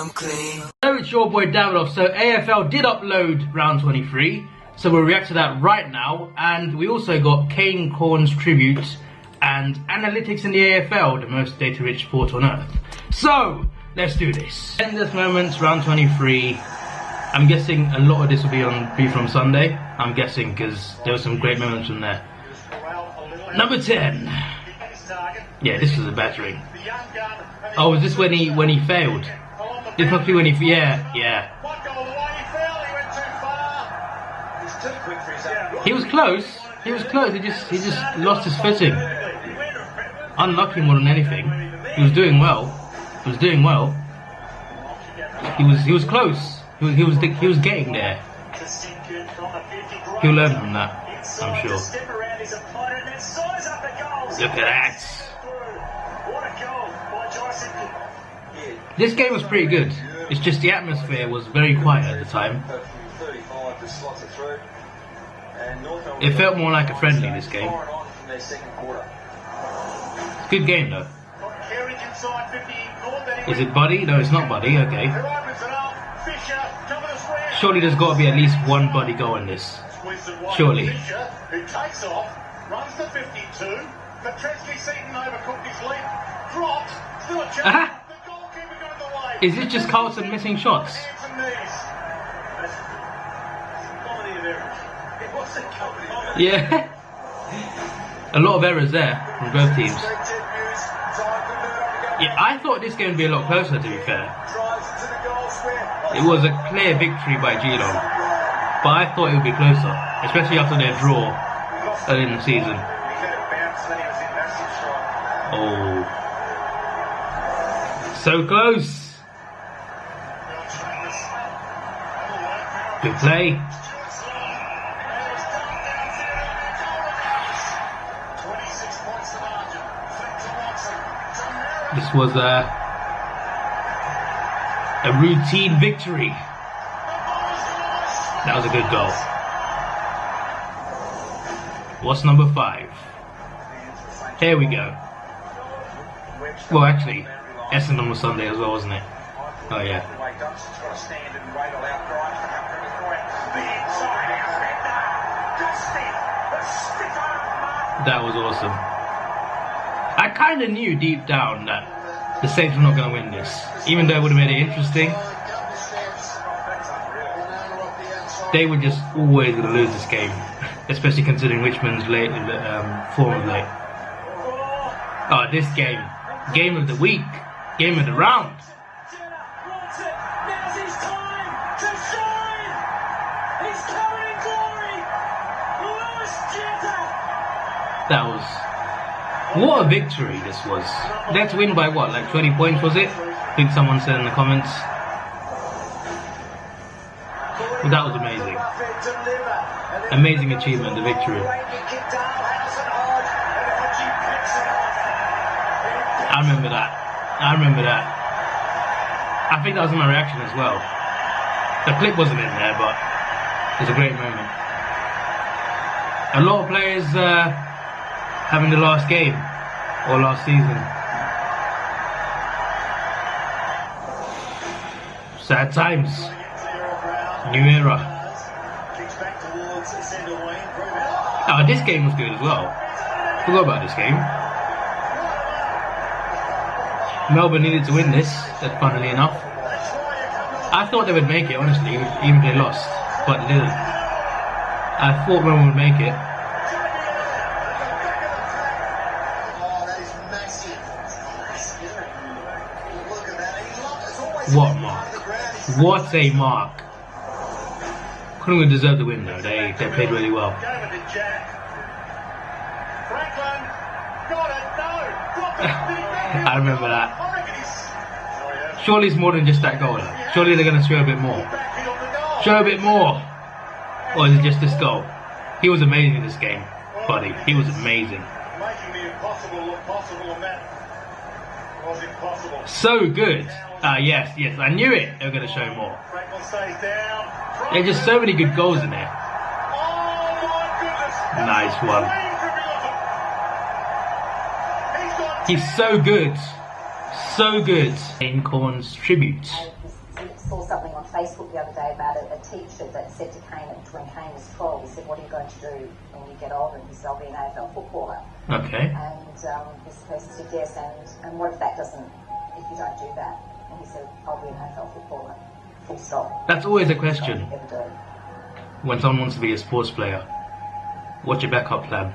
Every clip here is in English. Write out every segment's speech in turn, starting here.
I'm clean. Hello, it's your boy Davidoff. So AFL did upload round 23, so we'll react to that right now. And we also got Kane Cornes tribute and analytics in the AFL, the most data-rich sport on earth. So let's do this. Endless moments, round 23. I'm guessing a lot of this will be from Sunday. I'm guessing because there were some great moments from there. Number 10. Yeah, this was a battering. Oh, was this when he failed? This must be when he yeah. He was close. He was close. He just lost his footing. Unlucky more than anything. He was doing well. He was doing well. He was close. He was getting there. He'll learn from that, I'm sure. Look at that. This game was pretty good. It's just the atmosphere was very quiet at the time. It felt more like a friendly, this game. Good game though. Is it Buddy? No, it's not Buddy. Okay. Surely there's got to be at least one Buddy goal in this. Surely. Who takes off, runs the 52. Petreski Seaton overcooked his lead. Dropped. Still a chance. The goalkeeper got in the way. Is it just Carlton missing shots? Yeah. A lot of errors there from both teams. Yeah, I thought this game would be a lot closer, to be fair. It was a clear victory by Geelong, but I thought it would be closer, especially after their draw early in the season. Oh, so close. Good play. This was a routine victory. That was a good goal. What's number 5? Here we go. Well, actually, Essendon was Sunday as well, wasn't it? Oh yeah. That was awesome. I kind of knew deep down that the Saints were not going to win this, even though it would have made it interesting. They were just always going to lose this game, especially considering Richmond's form of late. Oh, this game of the week, game of the round. That was... What a victory this was. They had to win by what, like 20 points was it? I think someone said in the comments. Well, that was amazing. Amazing achievement, the victory. I remember that. I think that was my reaction as well. The clip wasn't in there, but it was a great moment. A lot of players having the last game or last season. Sad times. New era. Oh, this game was good as well. Forgot about this game. Melbourne needed to win this, funnily enough. I thought they would make it, honestly, even if they lost, but they didn't. I thought Melbourne would make it. What a mark. What a mark. Couldn't have deserved the win though, they played really well. I remember that. Surely it's more than just that goal. Surely they're going to show a bit more. Show a bit more. Or is it just this goal? He was amazing in this game, buddy. He was amazing. So good. Yes, I knew it. They were going to show more. There are just so many good goals in there. Nice one. He's so good. So good. Kane Cornes tribute. saw something on Facebook the other day about a teacher that said to Kane, when Kane was 12, he said, "What are you going to do when you get older?" And he said, "I'll be an AFL footballer." Okay. And this person said, "Yes, and what if that doesn't, if you don't do that?" And he said, "I'll be an AFL footballer, full stop." That's always a question. Ever do. When someone wants to be a sports player, what's your backup plan?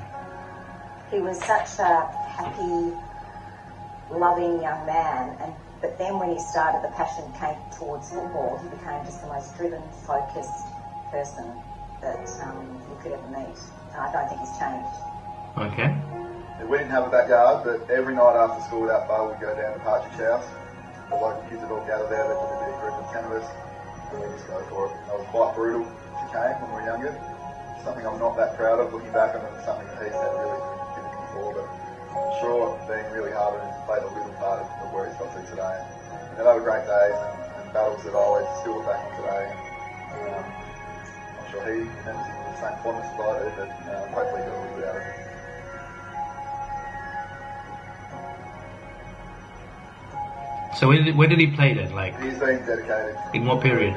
He was such a happy, loving young man, but then when he started, the passion came towards football. He became just the most driven, focused person that you could ever meet. And I don't think he's changed. Okay. Yeah, we didn't have a backyard, but every night after school without fail, we'd go down to Partridge House. The local kids would all gather there. They'd be a group of 10 of us, and we'd just go for it. I was quite brutal to Kane when we were younger. Something I'm not that proud of looking back on it. Something that he's had really given me before, but I'm sure being really hard on him played a little part of where he's got to today. And they were great days and battles that I always still look back on today. I'm sure he remembers them with the same fondness as I do, but hopefully he got a little bit out of it. So where did he play then? Like, He's been dedicated. in what period?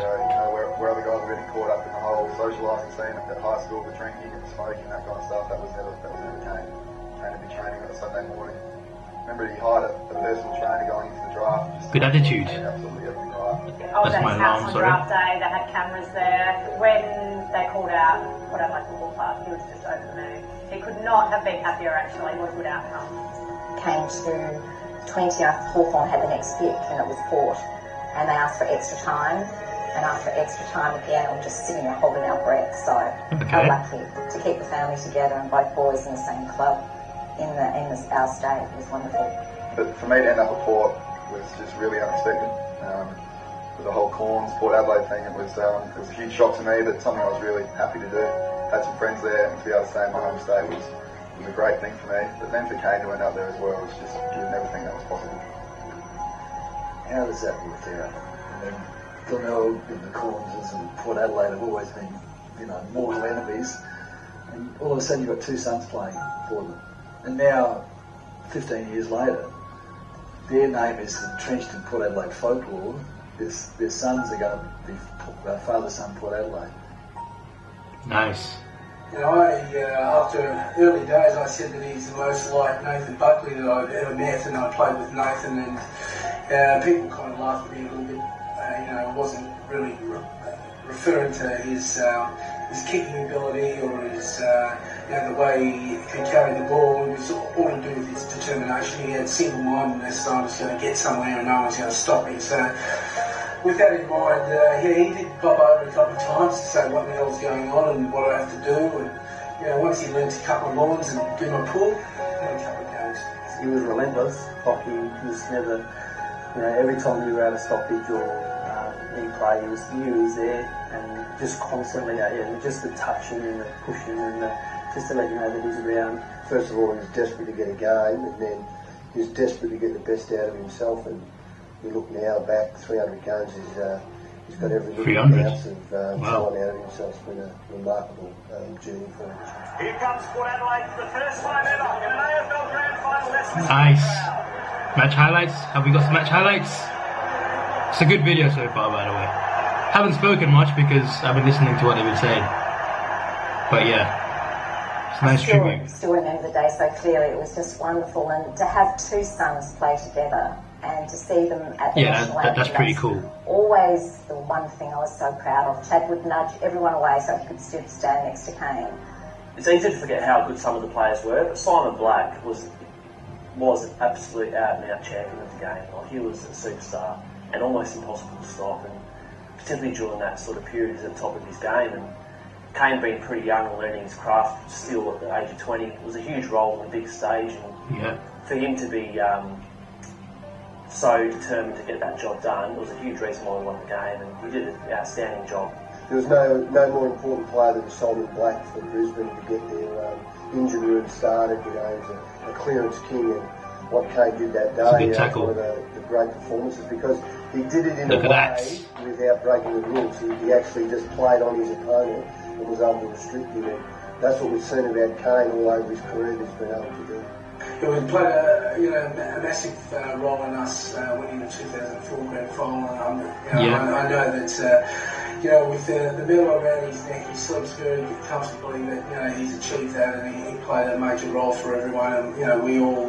Where other guys are getting caught up in the whole socialising scene at high school, the drinking and smoking, that kind of stuff, that was never Kane. Kane would be training on a Sunday morning. Remember, he hired a personal trainer going into the draft. Good attitude. Absolutely everything right. I was That's at my his house alarm, on sorry. draft day. They had cameras there. When they called out whatever football club, he was just over the moon. He could not have been happier, actually. What a good outcome. Came to 20 after Hawthorn had the next pick, and it was Port. And they asked for extra time. And after extra time at the end, we were just sitting there holding our breath. So Okay. we're lucky to keep the family together and both boys in the same club in our state. It was wonderful. But for me to end up at Port was just really unexpected. With the whole Cornes, Port Adelaide thing, it was a huge shock to me, but something I was really happy to do. Had some friends there, and to be able to stay in my home state was a great thing for me. But then for Kane to end up there as well was just given everything that was possible. How does that work out? I mean, Glenelg and the Corneses and Port Adelaide have always been, mortal enemies. And all of a sudden you've got two sons playing for them. And now, 15 years later, their name is entrenched in Port Adelaide folklore. Their sons are going to be father-son Port Adelaide. Nice. After early days, I said that he's the most like Nathan Buckley that I've ever met, and I played with Nathan, and people kind of laughed at me a little bit. I wasn't really referring to his kicking ability or his, the way he could carry the ball. It was all to do with his determination. He had single-mindedness, so I was going to get somewhere and no one's going to stop me. So with that in mind, he did pop over a couple of times to say what the hell's going on and what I have to do. And once he learned to cut my lawns and do my pull, had a couple of games. He was relentless. He was never, every time you were at a stoppage or any play, he knew he was there and just constantly, just the touching and the pushing and just to let you know that he's around. First of all, he was desperate to get a game, and then he was desperate to get the best out of himself. And you look now back, 300 games, he's got every little ounce of talent out of himself. It's been a remarkable journey for him. Here comes Port Adelaide for the first time ever in an AFL Grand Final. Nice. Match highlights. Have we got some match highlights? It's a good video so far, by the way. Haven't spoken much because I've been listening to what they've been saying. But yeah, it's a nice tribute. Still remember the day so clearly. It was just wonderful, and to have two sons play together and to see them at the national anthem, that's pretty cool. Always the one thing I was so proud of. Chad would nudge everyone away so he could stand next to Kane. It's easy to forget how good some of the players were, but Simon Black was an absolute out-and-out champion of the game. Like, he was a superstar and almost impossible to stop, and particularly during that sort of period, he's at the top of his game. And Kane, being pretty young and learning his craft still at the age of 20, was a huge role on the big stage. And for him to be so determined to get that job done, it was a huge reason why he won the game, and he did an outstanding job. There was no more important player than Simon Black for Brisbane to get their engine room started. He was a clearance king, and what Kane did that day was one of the great performances, because he did it in a way without breaking the rules. He actually just played on his opponent and was able to restrict him. And that's what we've seen about Kane all over his career that he's been able to do. He played a massive role in us winning the 2004 grand final. I know that with the medal around his neck, he sleeps very comfortably that he's achieved that, and he played a major role for everyone. And we all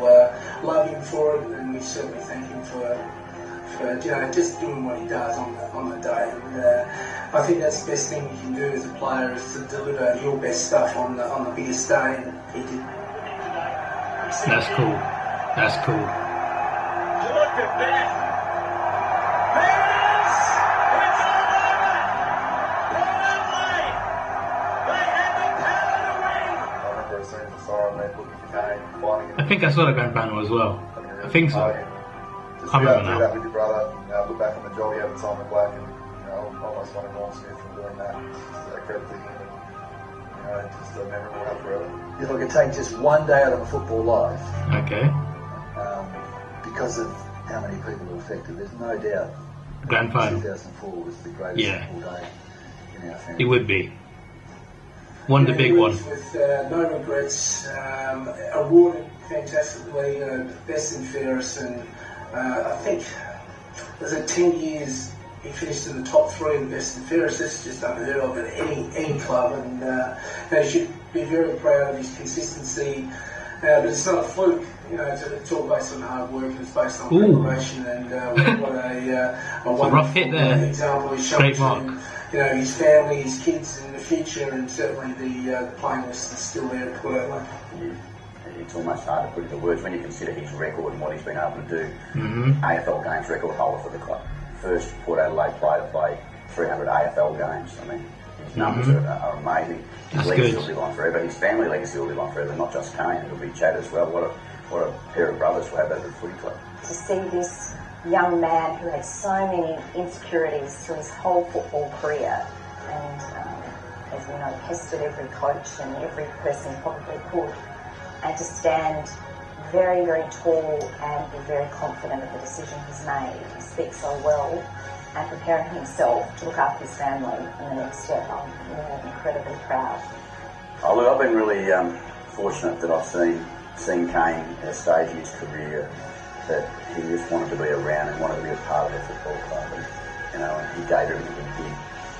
love him for it, and we certainly thank him for just doing what he does on the day. And I think that's the best thing you can do as a player, is to deliver your best stuff on the biggest day, and he did. That's cool. That's cool. Look at that. There it is. It's all over. Port Adelaide. They had the power to win. I remember as soon as I saw him, they looking for Kane, finding him. I think I saw the grand final as well. I think so. Just I remember do now. that with your brother, look back on the job he had with Simon Black, and almost won Norm Smith from doing that. Just a credit to him, and just a memorable have forever. If I could take just one day out of a football life, Okay. because of how many people were affected, there's no doubt Grand final. 2004 was the greatest football day in our family. It would be. One the big one. With no regrets, awarded fantastically, best and fairest, and I think was it 10 years he finished in the top 3 of the best and fairest. That's just unheard of at any club, and he should be very proud of his consistency. But it's not a fluke, it's all based on hard work, and it's based on preparation, and what a wonderful example he's shown to his family, his kids in the future, and certainly the playing list is still there at Port Adelaide. It's almost hard to put into words when you consider his record and what he's been able to do. AFL games record holder for the club. First Port Adelaide player to play 300 AFL games. I mean, his numbers are amazing. His legacy will live on forever. His family legacy will live on forever, not just Kane. It'll be Chad as well. What a pair of brothers we'll have at the footy club. To see this young man who had so many insecurities through his whole football career, and as we know, pestered every coach and every person he probably could, and to stand very, very tall and be very confident of the decision he's made. He speaks so well, and preparing himself to look after his family in the next step. I'm incredibly proud. Oh, look, I've been really fortunate that I've seen Kane at a stage in his career that he just wanted to be around and wanted to be a part of the football club, and he gave everything he did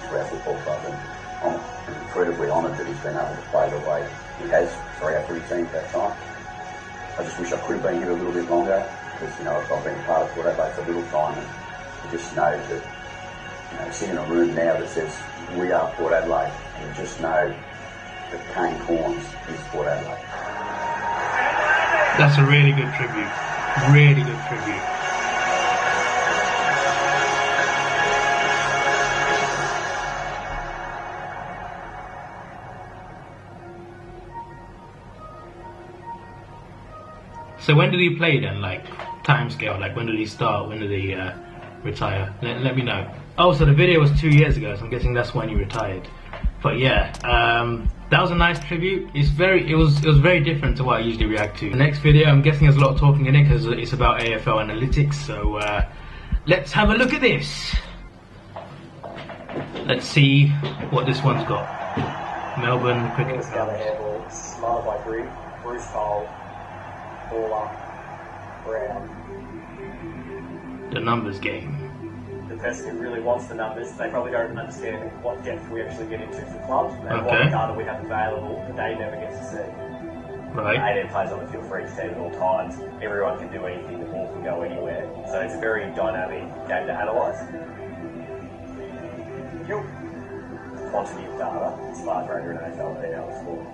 to our football club, and I'm incredibly honoured that he's been able to play the way he has for our footy team at that time. I just wish I could have been here a little bit longer, because I've been part of Port Adelaide for a little time, and you just know that sitting in a room now that says we are Port Adelaide, and you just know that Kane Cornes is Port Adelaide. That's a really good tribute. Really good tribute. So when did he play then? Like time scale? Like when did he start? When did he retire? Let me know. Oh, so the video was 2 years ago, so I'm guessing that's when he retired. But yeah, that was a nice tribute. It was very different to what I usually react to. The next video, I'm guessing there's a lot of talking in it because it's about AFL analytics. So let's have a look at this. Let's see what this one's got. Melbourne Cricket Ground. Smiled by Bruce Cole, Baller, Brown. The numbers game. The person who really wants the numbers, they probably don't understand what depth we actually get into for clubs and what data we have available that they never get to see. Right. 18 players on the field for each team at all times. Everyone can do anything, the ball can go anywhere. So it's a very dynamic game to analyse. The quantity of data is far greater in AFL than in sport.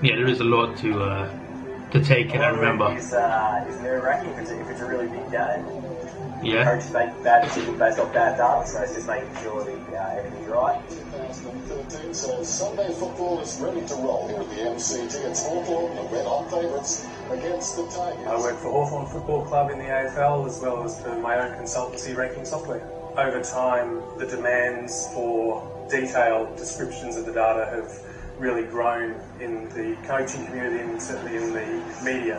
Yeah, there is a lot to take in and remember. It's nerve-wracking if it's a really big game. Yeah. Coaches make bad decisions based off bad data, so it's just making sure that everything's right. 2013, so Sunday football is ready to roll here at the MCG. It's Hawthorn, the red-hot favourites, against the Tigers. I work for Hawthorn Football Club in the AFL, as well as for my own consultancy ranking software. Over time, the demands for detailed descriptions of the data have really grown in the coaching community and certainly in the media.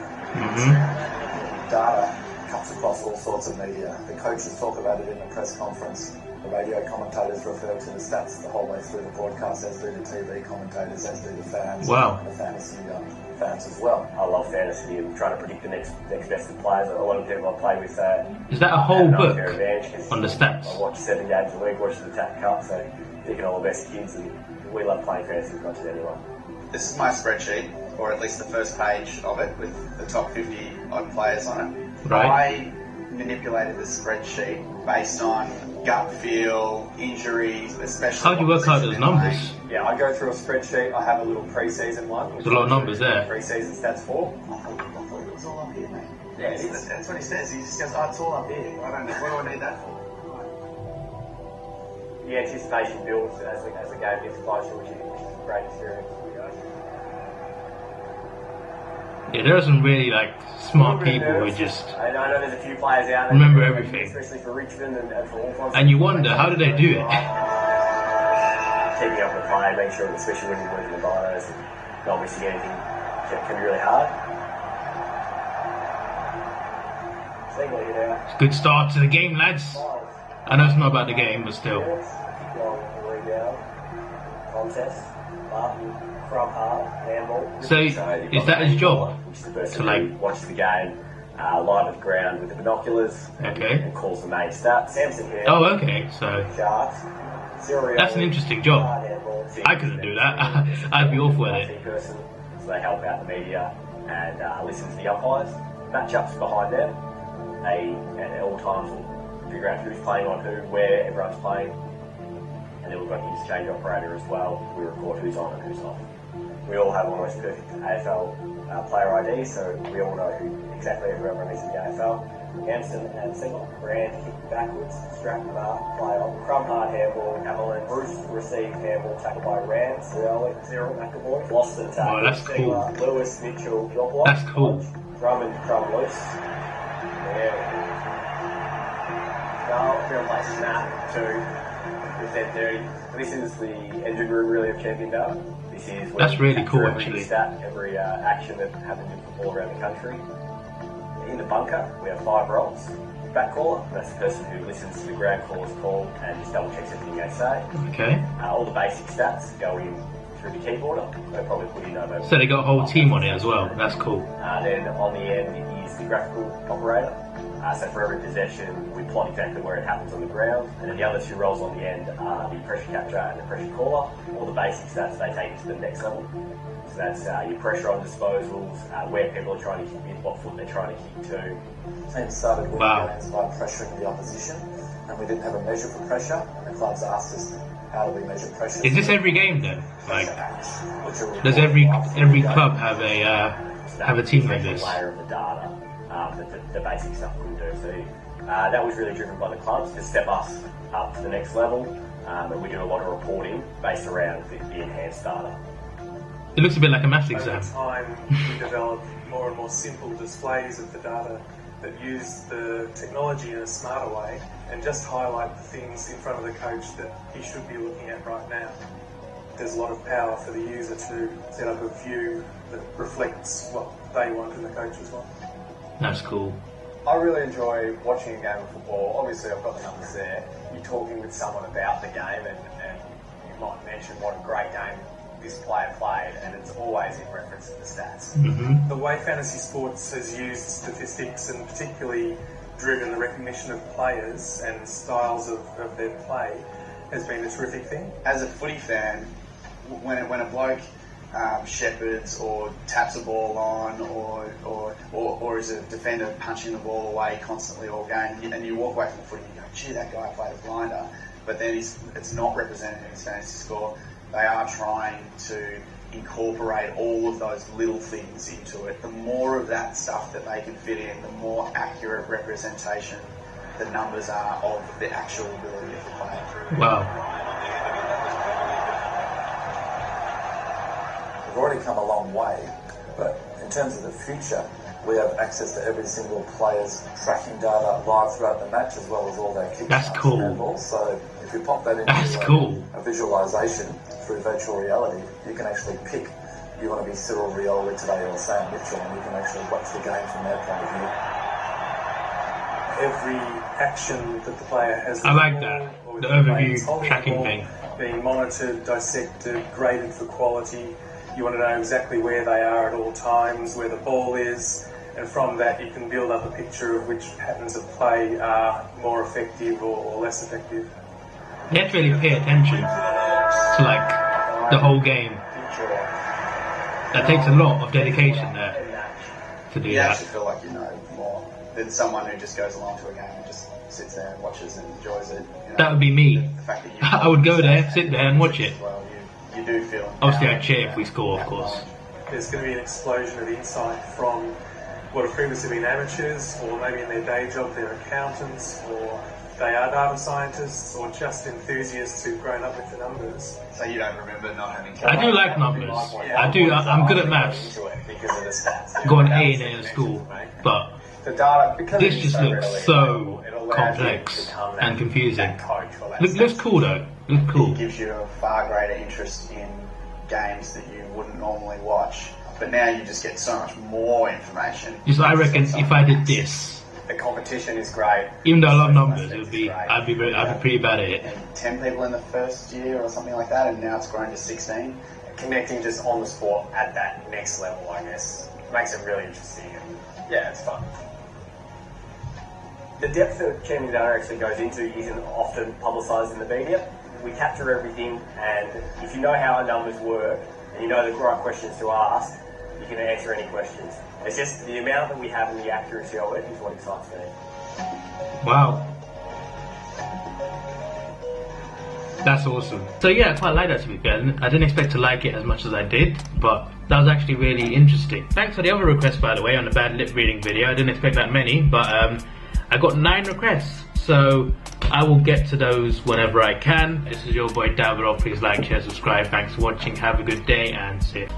Data cuts across all sorts of media. The coaches talk about it in the press conference. The radio commentators refer to the stats the whole way through the broadcast, as do the TV commentators, as do the fans. Wow. And the fantasy fans as well. I love fantasy and trying to predict the next best of players. A lot of people I play with. Is that a whole book advantage, on the stats? I watch 7 games a week, watch the TAP Cup, so picking all the best kids, and we love playing fantasy as much as anyone. This is my spreadsheet, or at least the first page of it, with the top 50 odd players on it. Right. I manipulated the spreadsheet based on gut feel, injuries, especially. How do you work out those numbers? Yeah, I go through a spreadsheet. I have a little pre-season one. There's a lot of numbers there. Pre-season stats for. I thought it was all up here, mate. Yeah, it is. That's what he says. He just goes, oh, it's all up here. I don't know. What do I need that for? The anticipation builds as the game gets closer, which is a great experience. Yeah, there are some really smart people who just I know there's a few players out there remember everything. especially for Richmond and for all clubs. And you wonder, how do they do it? Keeping up with play, making sure, especially when you're working the binos, not missing anything, can be really hard. It's a good start to the game, lads. I know it's not about the game, but still. Contest, Martin, crump hard, handball. So, is that his job? To watch the game live at the ground with the binoculars. Okay. And calls the main stats. Samson here. Oh, okay. So Sharks. that's an interesting job. I couldn't do that. I'd be awful at it. So they help out the media and listen to the umpires. Matchups behind them. They at all times will figure out who's playing on who, where everyone's playing. And then we've got the interchange operator as well. We record who's on and who's off. We all have almost perfect AFL player ID, so we all know exactly everyone is in the AFL. Hampson and Single, Brand kick backwards, strap bar, play on, crump hard handball, Cameron, Bruce received handball, tackled by Rand, Cyril McAvoy, lost and tackle. Oh, that's cool. Lewis, Mitchell, Joblock. That's cool. Drummond, crumb loose. There we go. Now, we're going to play snap to. This is the engine room really of Champion Day. This is that's really cool, every actually. Stat, every action that happens in football around the country. In the bunker, we have 5 roles. Back caller, that's the person who listens to the ground caller's call and just double checks everything they say. Okay. All the basic stats go in through the keyboarder. They probably put in over. So they got a whole team on it as well. That's cool. Then on the end is the graphical operator. So for every possession, we plot exactly where it happens on the ground. And then the other 2 roles on the end are the pressure capture and the pressure caller. All the basic stats, they take it to the next level. So that's your pressure on disposals, where people are trying to kick in, what foot they're trying to kick to. Teams started winning games by pressuring the opposition, and we didn't have a measure for pressure. And the clubs asked us, how do we measure pressure? Is this every game then? Does every club have a team like this? Layer of the data that the basic stuff couldn't do. So that was really driven by the clubs to step us up to the next level, and we do a lot of reporting based around the enhanced data. It looks a bit like a maths exam. Over time, we developed more and more simple displays of the data that use the technology in a smarter way and just highlight the things in front of the coach that he should be looking at right now. There's a lot of power for the user to set up a view that reflects what they want in the coach as well. That's cool. I really enjoy watching a game of football. Obviously, I've got the numbers there. You're talking with someone about the game, and you might mention what a great game this player played, and it's always in reference to the stats. Mm-hmm. The way fantasy sports has used statistics and particularly driven the recognition of players and styles of their play has been a terrific thing. As a footy fan, when a bloke shepherds or taps a ball on or is a defender punching the ball away constantly all game, and you walk away from the footy and you go, gee, that guy played a blinder, but then it's not represented in his fantasy score. They are trying to incorporate all of those little things into it. The more of that stuff that they can fit in, the more accurate representation the numbers are of the actual ability of the player. Wow. We've already come a long way, but in terms of the future, we have access to every single player's tracking data live throughout the match, as well as all their kicks. That's cool. And also, if you pop that into a visualization through virtual reality, you can actually pick if you want to be Cyril Rioli today or Sam Mitchell, and you can actually watch the game from their point of view. every action that the player has. I like that, the overview tracking thing. Being monitored, dissected, graded for quality. You want to know exactly where they are at all times, where the ball is, and from that you can build up a picture of which patterns of play are more effective or less effective. You have to really pay attention to like the whole game. That takes a lot of dedication there to do you that. You actually feel like you know more than someone who just goes along to a game and just sits there and watches and enjoys it. You know, that would be me. The fact that you I would go there, sit there and watch it. Well, you do feel. Obviously I'd cheer if we score, of course. There's going to be an explosion of insight from what have previously been amateurs, or maybe in their day job they're accountants, or they are data scientists, or just enthusiasts who've grown up with the numbers. So you don't remember not having... I do like numbers. I'm good at maths. Because of the stats. Got an A in it at school, but the data, this just looks so complex and confusing. Looks cool though. Looks cool. It gives you a far greater interest in games that you wouldn't normally watch. But now you just get so much more information. Just I reckon if I did this, the competition is great. Even though I love numbers, I'd be pretty bad at it. And 10 people in the first year or something like that, and now it's grown to 16. Connecting just on the sport at that next level, I guess, makes it really interesting, and yeah, it's fun. The depth that Kane data actually goes into isn't often publicised in the media. We capture everything, and if you know how our numbers work and you know the right questions to ask, you can answer any questions. It's just the amount that we have and the accuracy of it is what excites me. Wow. That's awesome. So yeah, I quite like that, to be fair. I didn't expect to like it as much as I did, but that was actually really interesting. Thanks for the other requests, by the way, on the bad lip reading video. I didn't expect that many, but I got 9 requests, so I will get to those whenever I can. This is your boy Davidoff. Please like, share, subscribe. Thanks for watching. Have a good day, and see you.